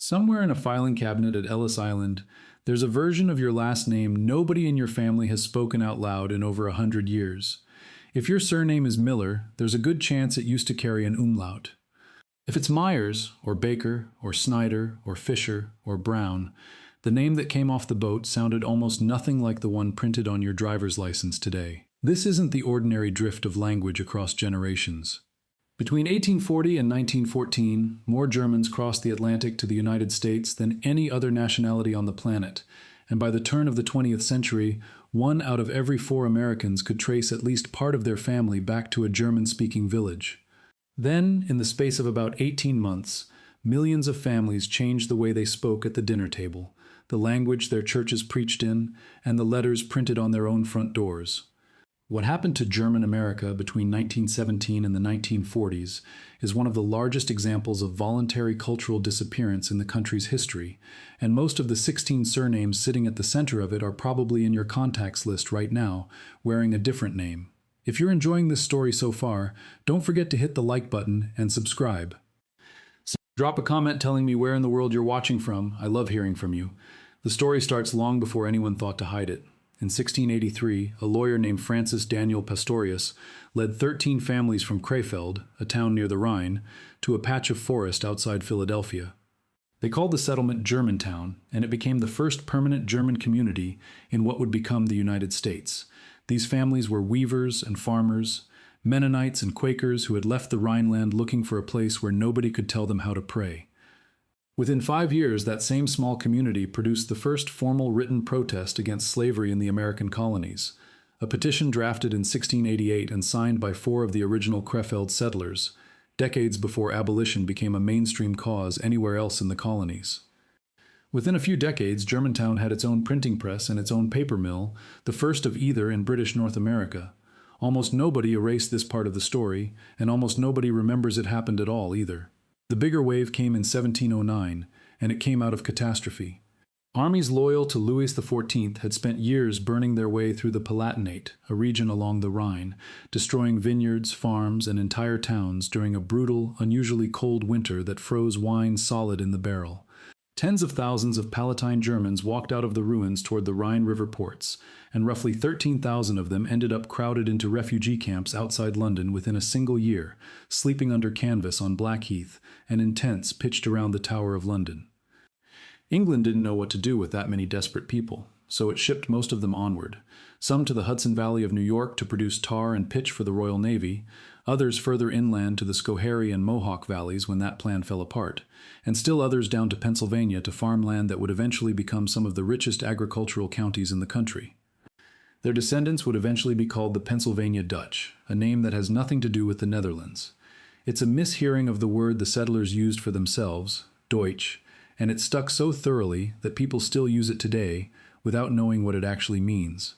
Somewhere in a filing cabinet at Ellis Island, there's a version of your last name nobody in your family has spoken out loud in over 100 years. If your surname is Müller, there's a good chance it used to carry an umlaut. If it's Myers, or Baker, or Schneider, or Fischer, or Brown, the name that came off the boat sounded almost nothing like the one printed on your driver's license today. This isn't the ordinary drift of language across generations. Between 1840 and 1914, more Germans crossed the Atlantic to the United States than any other nationality on the planet, and by the turn of the 20th century, 1 out of every 4 Americans could trace at least part of their family back to a German-speaking village. Then, in the space of about 18 months, millions of families changed the way they spoke at the dinner table, the language their churches preached in, and the letters printed on their own front doors. What happened to German America between 1917 and the 1940s is one of the largest examples of voluntary cultural disappearance in the country's history, and most of the 16 surnames sitting at the center of it are probably in your contacts list right now, wearing a different name. If you're enjoying this story so far, don't forget to hit the like button and subscribe. Drop a comment telling me where in the world you're watching from. I love hearing from you. The story starts long before anyone thought to hide it. In 1683, a lawyer named Francis Daniel Pastorius led 13 families from Krefeld, a town near the Rhine, to a patch of forest outside Philadelphia. They called the settlement Germantown, and it became the first permanent German community in what would become the United States. These families were weavers and farmers, Mennonites and Quakers who had left the Rhineland looking for a place where nobody could tell them how to pray. Within 5 years, that same small community produced the first formal written protest against slavery in the American colonies, a petition drafted in 1688 and signed by 4 of the original Krefeld settlers, decades before abolition became a mainstream cause anywhere else in the colonies. Within a few decades, Germantown had its own printing press and its own paper mill, the first of either in British North America. Almost nobody erased this part of the story, and almost nobody remembers it happened at all either. The bigger wave came in 1709, and it came out of catastrophe. Armies loyal to Louis XIV had spent years burning their way through the Palatinate, a region along the Rhine, destroying vineyards, farms, and entire towns during a brutal, unusually cold winter that froze wine solid in the barrel. Tens of thousands of Palatine Germans walked out of the ruins toward the Rhine River ports, and roughly 13,000 of them ended up crowded into refugee camps outside London within a single year, sleeping under canvas on Blackheath and in tents pitched around the Tower of London. England didn't know what to do with that many desperate people, so it shipped most of them onward, some to the Hudson Valley of New York to produce tar and pitch for the Royal Navy, others further inland to the Schoharie and Mohawk valleys when that plan fell apart, and still others down to Pennsylvania to farm land that would eventually become some of the richest agricultural counties in the country. Their descendants would eventually be called the Pennsylvania Dutch, a name that has nothing to do with the Netherlands. It's a mishearing of the word the settlers used for themselves, Deutsch, and it stuck so thoroughly that people still use it today without knowing what it actually means.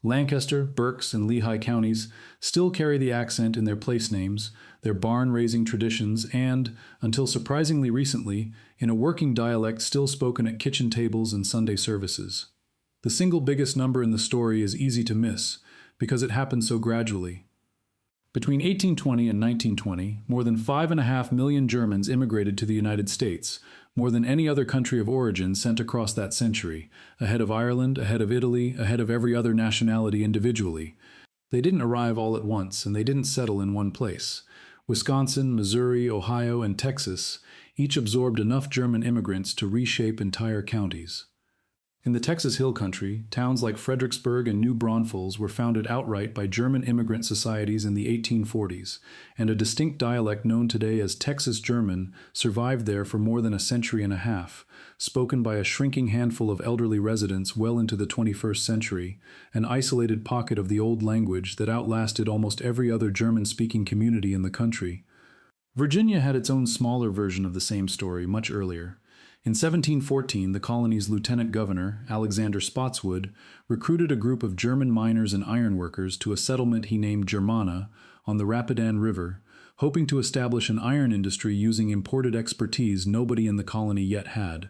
Lancaster, Berks, and Lehigh counties still carry the accent in their place names, their barn-raising traditions, and, until surprisingly recently, in a working dialect still spoken at kitchen tables and Sunday services. The single biggest number in the story is easy to miss, because it happened so gradually. Between 1820 and 1920, more than 5.5 million Germans immigrated to the United States, more than any other country of origin sent across that century, ahead of Ireland, ahead of Italy, ahead of every other nationality individually. They didn't arrive all at once, and they didn't settle in one place. Wisconsin, Missouri, Ohio, and Texas each absorbed enough German immigrants to reshape entire counties. In the Texas Hill Country, towns like Fredericksburg and New Braunfels were founded outright by German immigrant societies in the 1840s, and a distinct dialect known today as Texas German survived there for more than a century and a half, spoken by a shrinking handful of elderly residents well into the 21st century, an isolated pocket of the old language that outlasted almost every other German-speaking community in the country. Virginia had its own smaller version of the same story much earlier. In 1714, the colony's lieutenant governor, Alexander Spotswood, recruited a group of German miners and ironworkers to a settlement he named Germanna on the Rapidan River, hoping to establish an iron industry using imported expertise nobody in the colony yet had.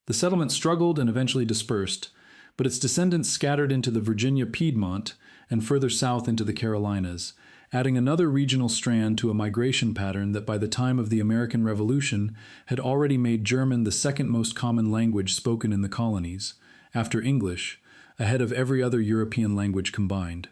The settlement struggled and eventually dispersed, but its descendants scattered into the Virginia Piedmont and further south into the Carolinas, adding another regional strand to a migration pattern that by the time of the American Revolution had already made German the second most common language spoken in the colonies, after English, ahead of every other European language combined.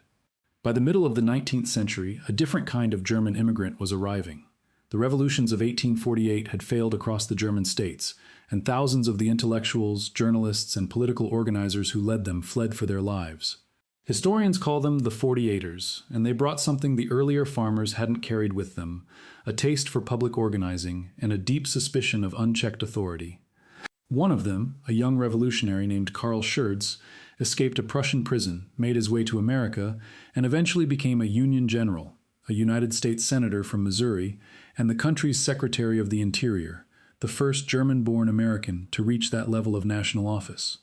By the middle of the 19th century, a different kind of German immigrant was arriving. The revolutions of 1848 had failed across the German states, and thousands of the intellectuals, journalists, and political organizers who led them fled for their lives. Historians call them the 48ers, and they brought something the earlier farmers hadn't carried with them, a taste for public organizing and a deep suspicion of unchecked authority. One of them, a young revolutionary named Karl Schurz, escaped a Prussian prison, made his way to America, and eventually became a Union general, a United States senator from Missouri, and the country's Secretary of the Interior, the first German-born American to reach that level of national office.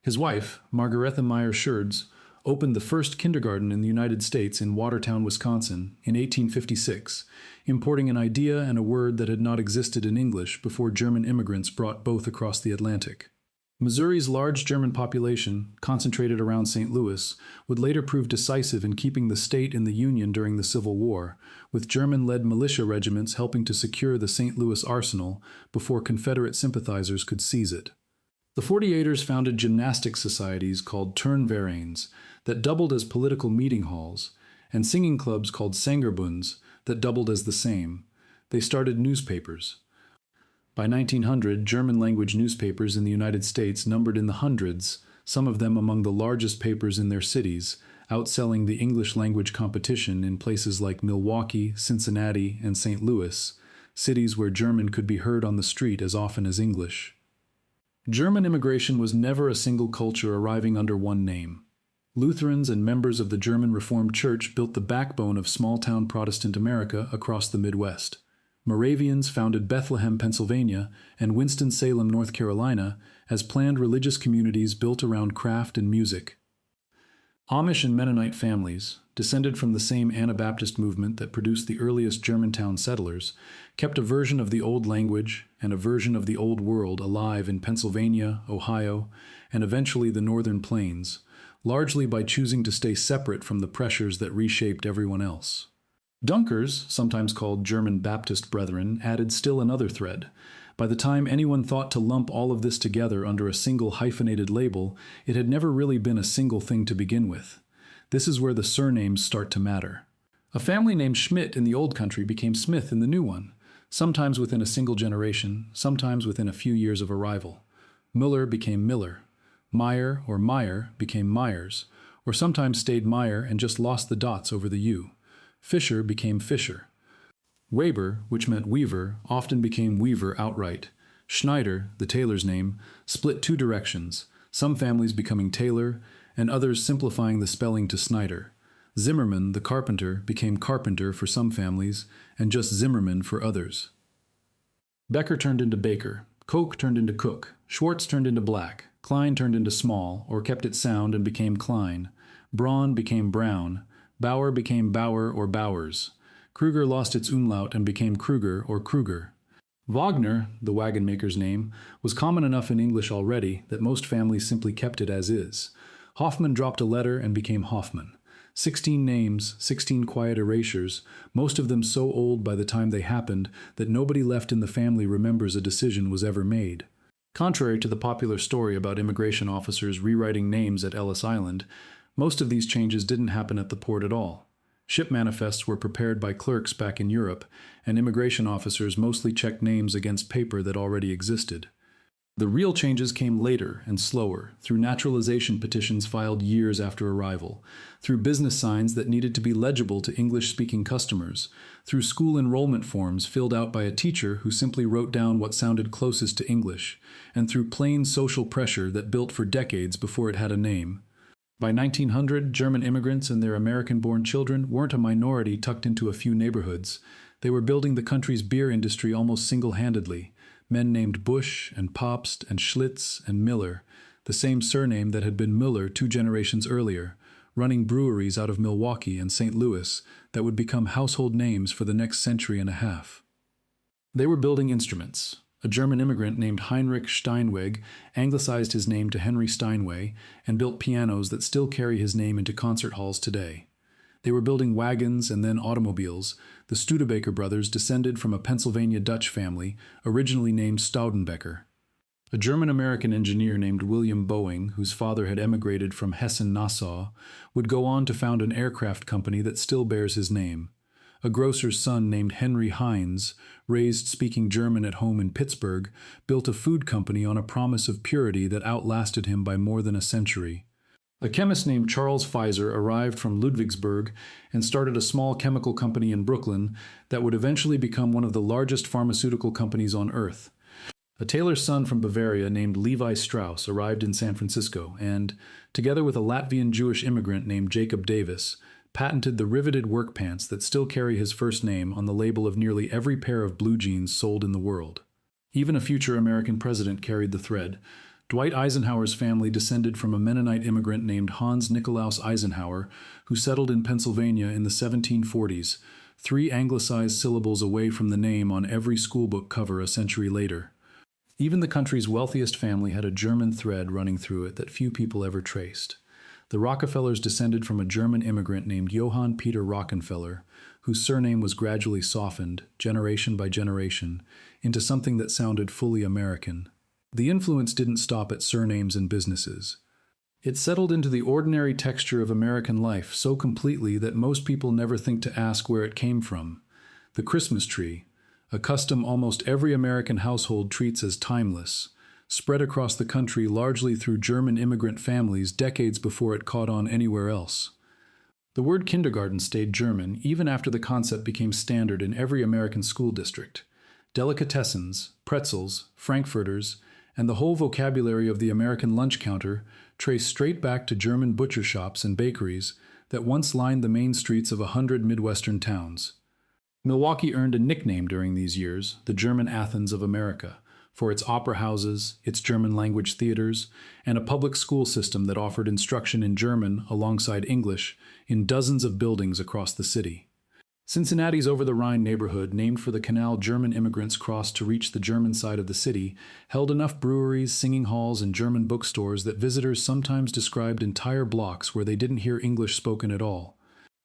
His wife, Margaretha Meyer Schurz, opened the first kindergarten in the United States in Watertown, Wisconsin, in 1856, importing an idea and a word that had not existed in English before German immigrants brought both across the Atlantic. Missouri's large German population, concentrated around St. Louis, would later prove decisive in keeping the state in the Union during the Civil War, with German-led militia regiments helping to secure the St. Louis arsenal before Confederate sympathizers could seize it. The 48ers founded gymnastics societies called Turnvereins that doubled as political meeting halls, and singing clubs called Sangerbunds that doubled as the same. They started newspapers. By 1900, German-language newspapers in the United States numbered in the hundreds, some of them among the largest papers in their cities, outselling the English-language competition in places like Milwaukee, Cincinnati, and St. Louis, cities where German could be heard on the street as often as English. German immigration was never a single culture arriving under one name. Lutherans and members of the German Reformed Church built the backbone of small-town Protestant America across the Midwest. Moravians founded Bethlehem, Pennsylvania, and Winston-Salem, North Carolina, as planned religious communities built around craft and music. Amish and Mennonite families, descended from the same Anabaptist movement that produced the earliest Germantown settlers, kept a version of the old language and a version of the old world alive in Pennsylvania, Ohio, and eventually the Northern Plains, largely by choosing to stay separate from the pressures that reshaped everyone else. Dunkers, sometimes called German Baptist Brethren, added still another thread. By the time anyone thought to lump all of this together under a single hyphenated label, it had never really been a single thing to begin with. This is where the surnames start to matter. A family named Schmidt in the old country became Smith in the new one, sometimes within a single generation, sometimes within a few years of arrival. Müller became Miller. Meyer or Meyer became Myers, or sometimes stayed Meyer and just lost the dots over the U. Fischer became Fischer. Weber, which meant weaver, often became Weaver outright. Schneider, the tailor's name, split two directions, some families becoming Taylor, and others simplifying the spelling to Snyder. Zimmerman, the carpenter, became Carpenter for some families, and just Zimmerman for others. Becker turned into Baker. Koch turned into Cook. Schwartz turned into Black. Klein turned into Small, or kept it sound and became Klein. Braun became Brown. Bauer became Bauer or Bowers. Kruger lost its umlaut and became Kruger or Kruger. Wagner, the wagon maker's name, was common enough in English already that most families simply kept it as is. Hoffman dropped a letter and became Hoffman. 16 names, 16 quiet erasures, most of them so old by the time they happened that nobody left in the family remembers a decision was ever made. Contrary to the popular story about immigration officers rewriting names at Ellis Island, most of these changes didn't happen at the port at all. Ship manifests were prepared by clerks back in Europe, and immigration officers mostly checked names against paper that already existed. The real changes came later and slower, through naturalization petitions filed years after arrival, through business signs that needed to be legible to English-speaking customers, through school enrollment forms filled out by a teacher who simply wrote down what sounded closest to English, and through plain social pressure that built for decades before it had a name. By 1900, German immigrants and their American-born children weren't a minority tucked into a few neighborhoods. They were building the country's beer industry almost single-handedly. Men named Busch and Pabst and Schlitz and Miller, the same surname that had been Müller 2 generations earlier, running breweries out of Milwaukee and St. Louis that would become household names for the next century and a half. They were building instruments. A German immigrant named Heinrich Steinweg anglicized his name to Henry Steinway and built pianos that still carry his name into concert halls today. They were building wagons and then automobiles. The Studebaker brothers descended from a Pennsylvania Dutch family, originally named Staudenbecker. A German-American engineer named William Boeing, whose father had emigrated from Hessen-Nassau, would go on to found an aircraft company that still bears his name. A grocer's son named Henry Heinz, raised speaking German at home in Pittsburgh, built a food company on a promise of purity that outlasted him by more than a century. A chemist named Charles Pfizer arrived from Ludwigsburg and started a small chemical company in Brooklyn that would eventually become one of the largest pharmaceutical companies on Earth. A tailor's son from Bavaria named Levi Strauss arrived in San Francisco and, together with a Latvian Jewish immigrant named Jacob Davis, patented the riveted work pants that still carry his first name on the label of nearly every pair of blue jeans sold in the world. Even a future American president carried the thread. Dwight Eisenhower's family descended from a Mennonite immigrant named Hans Nikolaus Eisenhower, who settled in Pennsylvania in the 1740s, 3 anglicized syllables away from the name on every schoolbook cover a century later. Even the country's wealthiest family had a German thread running through it that few people ever traced. The Rockefellers descended from a German immigrant named Johann Peter Rockefeller, whose surname was gradually softened, generation by generation, into something that sounded fully American. The influence didn't stop at surnames and businesses. It settled into the ordinary texture of American life so completely that most people never think to ask where it came from. The Christmas tree, a custom almost every American household treats as timeless, spread across the country largely through German immigrant families decades before it caught on anywhere else. The word kindergarten stayed German even after the concept became standard in every American school district. Delicatessens, pretzels, frankfurters, and the whole vocabulary of the American lunch counter trace straight back to German butcher shops and bakeries that once lined the main streets of 100 Midwestern towns. Milwaukee earned a nickname during these years, the German Athens of America, for its opera houses, its German-language theaters, and a public school system that offered instruction in German alongside English in dozens of buildings across the city. Cincinnati's over-the-Rhine neighborhood, named for the canal German immigrants crossed to reach the German side of the city, held enough breweries, singing halls, and German bookstores that visitors sometimes described entire blocks where they didn't hear English spoken at all.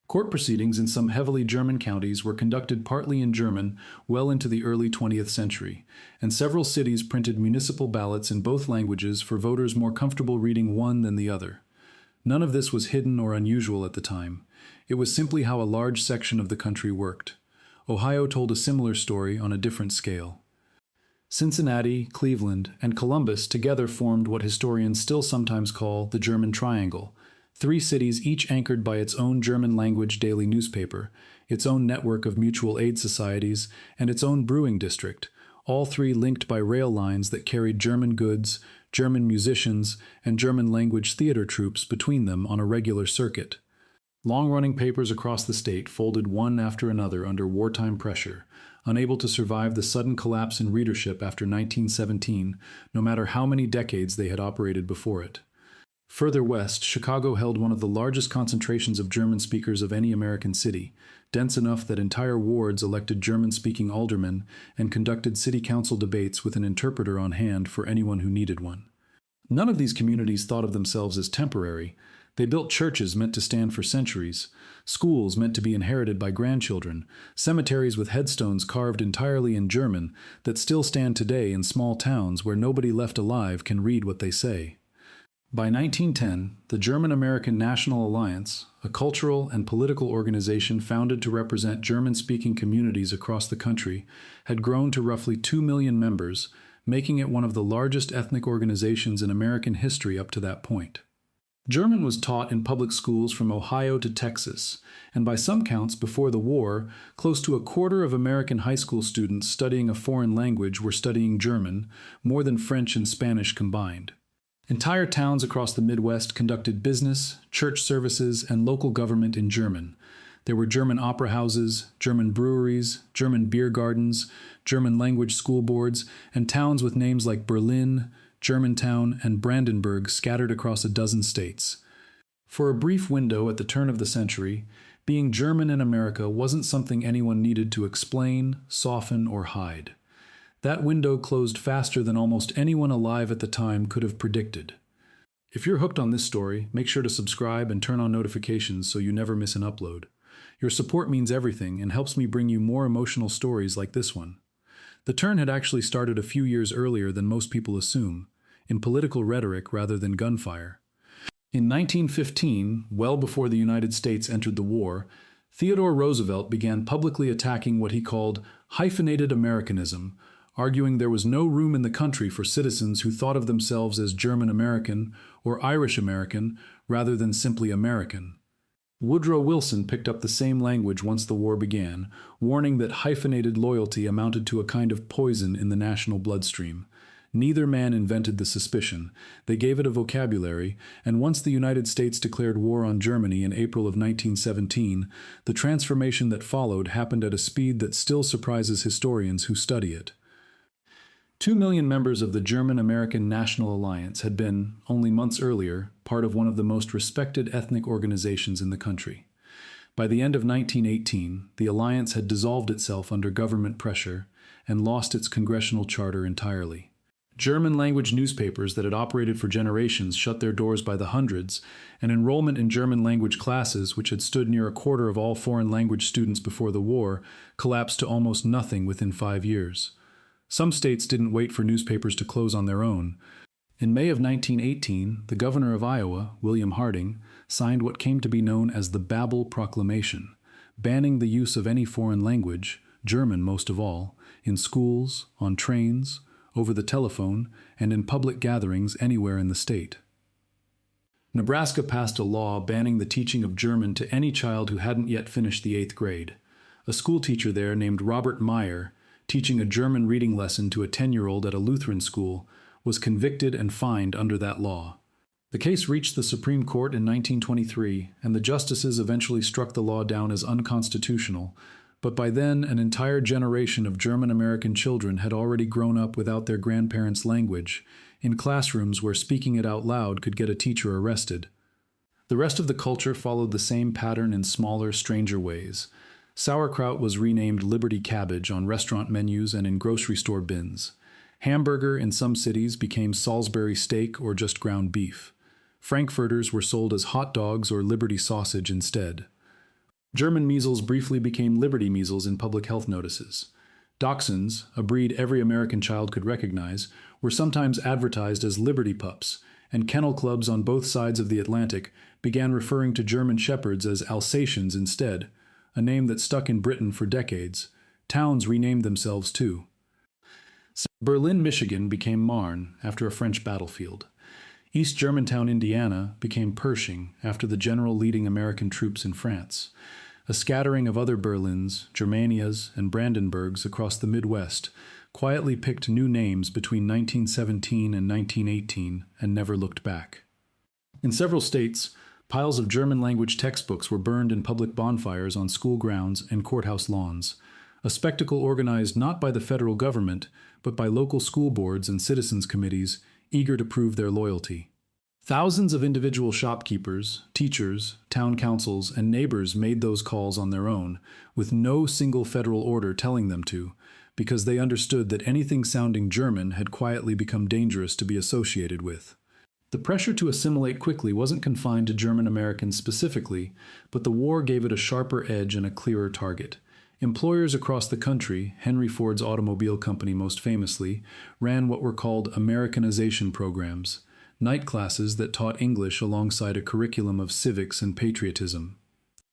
Court proceedings in some heavily German counties were conducted partly in German well into the early 20th century, and several cities printed municipal ballots in both languages for voters more comfortable reading one than the other. None of this was hidden or unusual at the time. It was simply how a large section of the country worked. Ohio told a similar story on a different scale. Cincinnati, Cleveland, and Columbus together formed what historians still sometimes call the German Triangle, 3 cities each anchored by its own German-language daily newspaper, its own network of mutual aid societies, and its own brewing district, all 3 linked by rail lines that carried German goods, German musicians, and German-language theater troupes between them on a regular circuit. Long-running papers across the state folded one after another under wartime pressure, unable to survive the sudden collapse in readership after 1917, no matter how many decades they had operated before it. Further west, Chicago held one of the largest concentrations of German speakers of any American city, dense enough that entire wards elected German-speaking aldermen and conducted city council debates with an interpreter on hand for anyone who needed one. None of these communities thought of themselves as temporary. They built churches meant to stand for centuries, schools meant to be inherited by grandchildren, cemeteries with headstones carved entirely in German that still stand today in small towns where nobody left alive can read what they say. By 1910, the German-American National Alliance, a cultural and political organization founded to represent German-speaking communities across the country, had grown to roughly 2 million members, making it one of the largest ethnic organizations in American history up to that point. German was taught in public schools from Ohio to Texas, and by some counts before the war, close to a quarter of American high school students studying a foreign language were studying German, more than French and Spanish combined. Entire towns across the Midwest conducted business, church services, and local government in German. There were German opera houses, German breweries, German beer gardens, German-language school boards, and towns with names like Berlin, Germantown, and Brandenburg scattered across a dozen states. For a brief window at the turn of the century, being German in America wasn't something anyone needed to explain, soften, or hide. That window closed faster than almost anyone alive at the time could have predicted. If you're hooked on this story, make sure to subscribe and turn on notifications so you never miss an upload. Your support means everything and helps me bring you more emotional stories like this one. The turn had actually started a few years earlier than most people assume, in political rhetoric rather than gunfire. In 1915, well before the United States entered the war, Theodore Roosevelt began publicly attacking what he called hyphenated Americanism, arguing there was no room in the country for citizens who thought of themselves as German American or Irish American rather than simply American. Woodrow Wilson picked up the same language once the war began, warning that hyphenated loyalty amounted to a kind of poison in the national bloodstream. Neither man invented the suspicion. They gave it a vocabulary, and once the United States declared war on Germany in April of 1917, the transformation that followed happened at a speed that still surprises historians who study it. 2 million members of the German-American National Alliance had been, only months earlier, part of one of the most respected ethnic organizations in the country. By the end of 1918, the alliance had dissolved itself under government pressure and lost its congressional charter entirely. German-language newspapers that had operated for generations shut their doors by the hundreds, and enrollment in German-language classes, which had stood near a quarter of all foreign-language students before the war, collapsed to almost nothing within 5 years. Some states didn't wait for newspapers to close on their own. In May of 1918, the governor of Iowa, William Harding, signed what came to be known as the Babel Proclamation, banning the use of any foreign language, German most of all, in schools, on trains, over the telephone, and in public gatherings anywhere in the state. Nebraska passed a law banning the teaching of German to any child who hadn't yet finished the 8th grade. A schoolteacher there named Robert Meyer, teaching a German reading lesson to a 10-year-old at a Lutheran school, was convicted and fined under that law. The case reached the Supreme Court in 1923, and the justices eventually struck the law down as unconstitutional, but by then an entire generation of German-American children had already grown up without their grandparents' language, in classrooms where speaking it out loud could get a teacher arrested. The rest of the culture followed the same pattern in smaller, stranger ways. Sauerkraut was renamed Liberty Cabbage on restaurant menus and in grocery store bins. Hamburger in some cities became Salisbury steak or just ground beef. Frankfurters were sold as hot dogs or Liberty sausage instead. German measles briefly became Liberty measles in public health notices. Dachshunds, a breed every American child could recognize, were sometimes advertised as Liberty pups, and kennel clubs on both sides of the Atlantic began referring to German shepherds as Alsatians instead, a name that stuck in Britain for decades. Towns renamed themselves too. Berlin, Michigan became Marne after a French battlefield. East Germantown, Indiana became Pershing after the general leading American troops in France. A scattering of other Berlins, Germanias, and Brandenburgs across the Midwest quietly picked new names between 1917 and 1918 and never looked back. In several states, piles of German-language textbooks were burned in public bonfires on school grounds and courthouse lawns, a spectacle organized not by the federal government, but by local school boards and citizens' committees eager to prove their loyalty. Thousands of individual shopkeepers, teachers, town councils, and neighbors made those calls on their own, with no single federal order telling them to, because they understood that anything sounding German had quietly become dangerous to be associated with. The pressure to assimilate quickly wasn't confined to German Americans specifically, but the war gave it a sharper edge and a clearer target. Employers across the country, Henry Ford's automobile company most famously, ran what were called Americanization programs, night classes that taught English alongside a curriculum of civics and patriotism.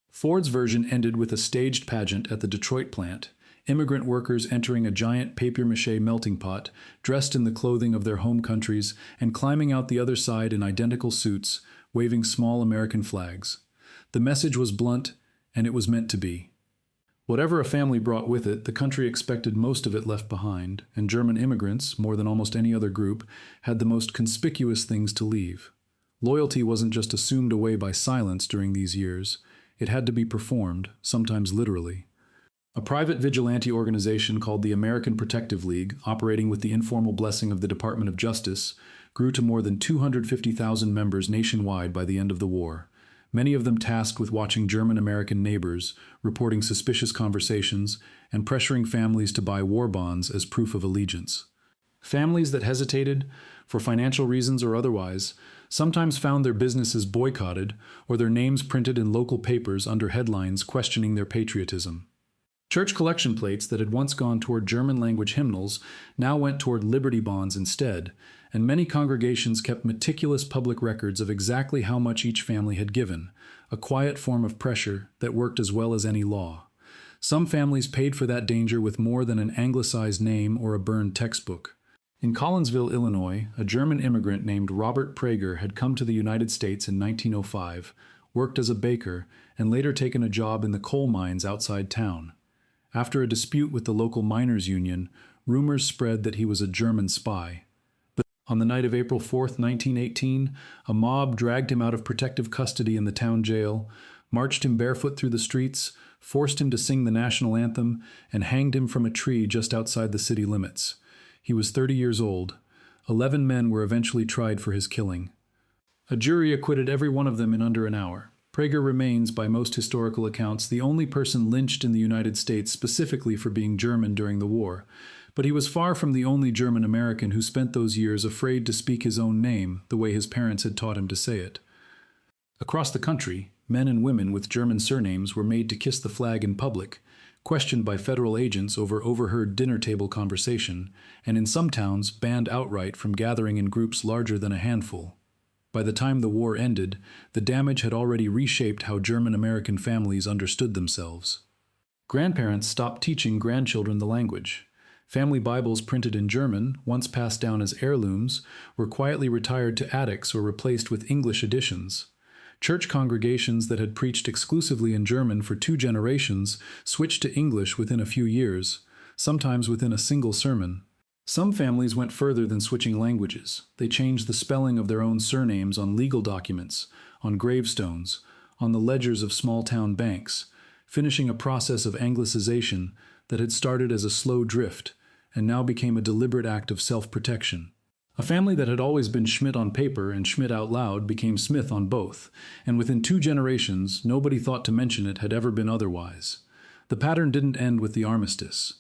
Ford's version ended with a staged pageant at the Detroit plant, immigrant workers entering a giant papier-mâché melting pot, dressed in the clothing of their home countries, and climbing out the other side in identical suits, waving small American flags. The message was blunt, and it was meant to be. Whatever a family brought with it, the country expected most of it left behind, and German immigrants, more than almost any other group, had the most conspicuous things to leave. Loyalty wasn't just assumed away by silence during these years. It had to be performed, sometimes literally. A private vigilante organization called the American Protective League, operating with the informal blessing of the Department of Justice, grew to more than 250,000 members nationwide by the end of the war, many of them tasked with watching German-American neighbors, reporting suspicious conversations, and pressuring families to buy war bonds as proof of allegiance. Families that hesitated, for financial reasons or otherwise, sometimes found their businesses boycotted or their names printed in local papers under headlines questioning their patriotism. Church collection plates that had once gone toward German-language hymnals now went toward Liberty bonds instead, and many congregations kept meticulous public records of exactly how much each family had given, a quiet form of pressure that worked as well as any law. Some families paid for that danger with more than an anglicized name or a burned textbook. In Collinsville, Illinois, a German immigrant named Robert Prager had come to the United States in 1905, worked as a baker, and later taken a job in the coal mines outside town. After a dispute with the local miners' union, rumors spread that he was a German spy. On the night of April 4, 1918, a mob dragged him out of protective custody in the town jail, marched him barefoot through the streets, forced him to sing the national anthem, and hanged him from a tree just outside the city limits. He was 30 years old. 11 men were eventually tried for his killing. A jury acquitted every one of them in under an hour. Prager remains, by most historical accounts, the only person lynched in the United States specifically for being German during the war. But he was far from the only German American who spent those years afraid to speak his own name, the way his parents had taught him to say it. Across the country, men and women with German surnames were made to kiss the flag in public, questioned by federal agents over overheard dinner table conversation, and in some towns banned outright from gathering in groups larger than a handful. By the time the war ended, the damage had already reshaped how German-American families understood themselves. Grandparents stopped teaching grandchildren the language. Family Bibles printed in German, once passed down as heirlooms, were quietly retired to attics or replaced with English editions. Church congregations that had preached exclusively in German for 2 generations switched to English within a few years, sometimes within a single sermon. Some families went further than switching languages. They changed the spelling of their own surnames on legal documents, on gravestones, on the ledgers of small-town banks, finishing a process of anglicization that had started as a slow drift and now became a deliberate act of self-protection. A family that had always been Schmidt on paper and Schmidt out loud became Smith on both, and within 2 generations, nobody thought to mention it had ever been otherwise. The pattern didn't end with the armistice.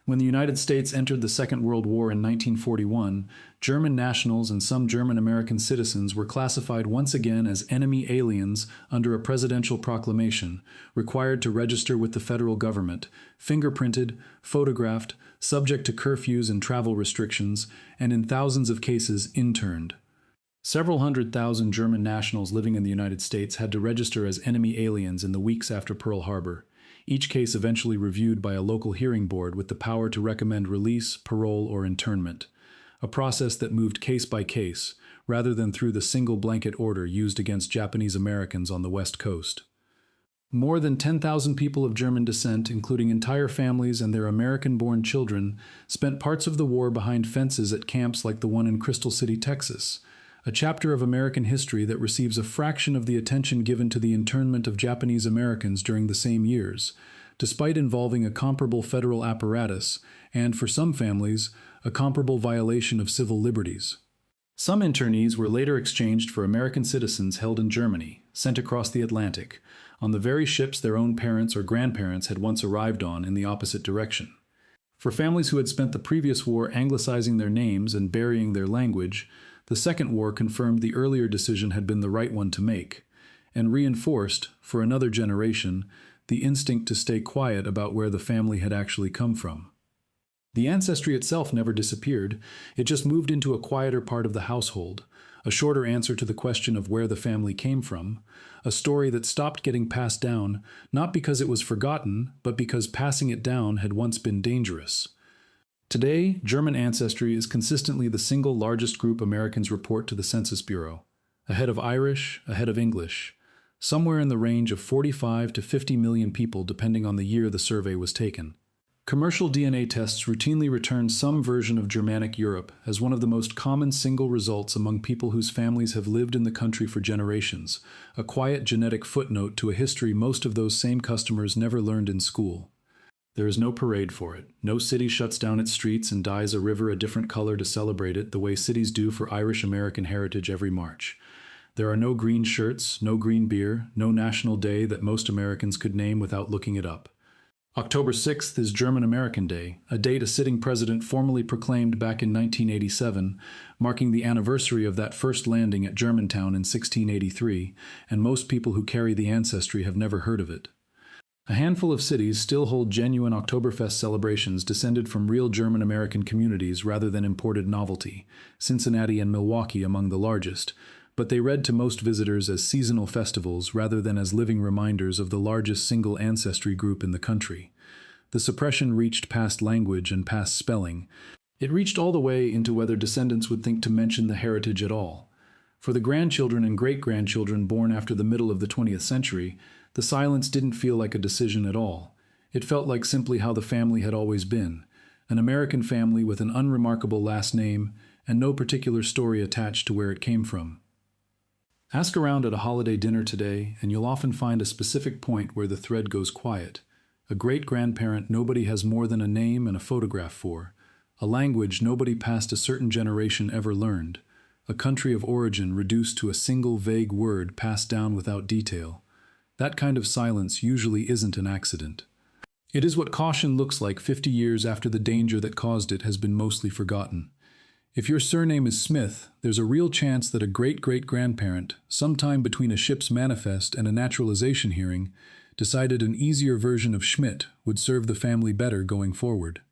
When the United States entered the Second World War in 1941, German nationals and some German-American citizens were classified once again as enemy aliens under a presidential proclamation, required to register with the federal government, fingerprinted, photographed, subject to curfews and travel restrictions, and in thousands of cases interned. Several 100,000 German nationals living in the United States had to register as enemy aliens in the weeks after Pearl Harbor, each case eventually reviewed by a local hearing board with the power to recommend release, parole, or internment, a process that moved case by case, rather than through the single blanket order used against Japanese Americans on the West Coast. More than 10,000 people of German descent, including entire families and their American-born children, spent parts of the war behind fences at camps like the one in Crystal City, Texas, a chapter of American history that receives a fraction of the attention given to the internment of Japanese Americans during the same years, despite involving a comparable federal apparatus and, for some families, a comparable violation of civil liberties. Some internees were later exchanged for American citizens held in Germany, sent across the Atlantic, on the very ships their own parents or grandparents had once arrived on in the opposite direction. For families who had spent the previous war anglicizing their names and burying their language, the Second War confirmed the earlier decision had been the right one to make, and reinforced, for another generation, the instinct to stay quiet about where the family had actually come from. The ancestry itself never disappeared, it just moved into a quieter part of the household, a shorter answer to the question of where the family came from, a story that stopped getting passed down, not because it was forgotten, but because passing it down had once been dangerous. Today, German ancestry is consistently the single largest group Americans report to the Census Bureau, ahead of Irish, ahead of English, somewhere in the range of 45 to 50 million people depending on the year the survey was taken. Commercial DNA tests routinely return some version of Germanic Europe as one of the most common single results among people whose families have lived in the country for generations, a quiet genetic footnote to a history most of those same customers never learned in school. There is no parade for it. No city shuts down its streets and dyes a river a different color to celebrate it the way cities do for Irish American heritage every March. There are no green shirts, no green beer, no national day that most Americans could name without looking it up. October 6th is German American Day, a date a sitting president formally proclaimed back in 1987, marking the anniversary of that first landing at Germantown in 1683, and most people who carry the Ancestry have never heard of it. A handful of cities still hold genuine Oktoberfest celebrations descended from real German American communities rather than imported novelty, Cincinnati and Milwaukee among the largest, but they read to most visitors as seasonal festivals rather than as living reminders of the largest single ancestry group in the country. The suppression reached past language and past spelling. It reached all the way into whether descendants would think to mention the heritage at all. For the grandchildren and great-grandchildren born after the middle of the 20th century, the silence didn't feel like a decision at all. It felt like simply how the family had always been, an American family with an unremarkable last name and no particular story attached to where it came from. Ask around at a holiday dinner today, and you'll often find a specific point where the thread goes quiet. A great-grandparent nobody has more than a name and a photograph for. A language nobody past a certain generation ever learned. A country of origin reduced to a single vague word passed down without detail. That kind of silence usually isn't an accident. It is what caution looks like 50 years after the danger that caused it has been mostly forgotten. If your surname is Smith, there's a real chance that a great-great-grandparent, sometime between a ship's manifest and a naturalization hearing, decided an easier version of Schmidt would serve the family better going forward.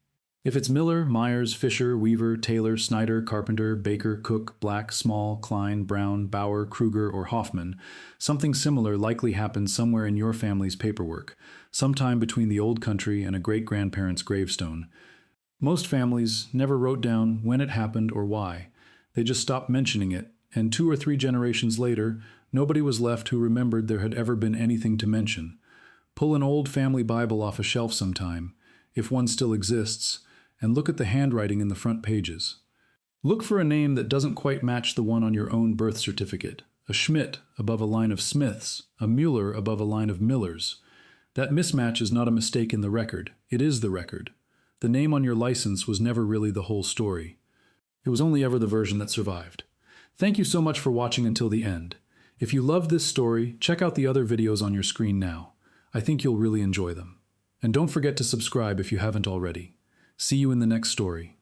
If it's Müller, Myers, Fischer, Weaver, Taylor, Schneider, Carpenter, Baker, Cook, Black, Small, Klein, Brown, Bauer, Kruger, or Hoffman, something similar likely happened somewhere in your family's paperwork, sometime between the old country and a great-grandparent's gravestone. Most families never wrote down when it happened or why. They just stopped mentioning it, and 2 or 3 generations later, nobody was left who remembered there had ever been anything to mention. Pull an old family Bible off a shelf sometime, if one still exists, and look at the handwriting in the front pages. Look for a name that doesn't quite match the one on your own birth certificate. A Schmidt above a line of Smiths, a Müller above a line of Millers. That mismatch is not a mistake in the record. It is the record. The name on your license was never really the whole story. It was only ever the version that survived. Thank you so much for watching until the end. If you loved this story, check out the other videos on your screen now. I think you'll really enjoy them. And don't forget to subscribe if you haven't already. See you in the next story.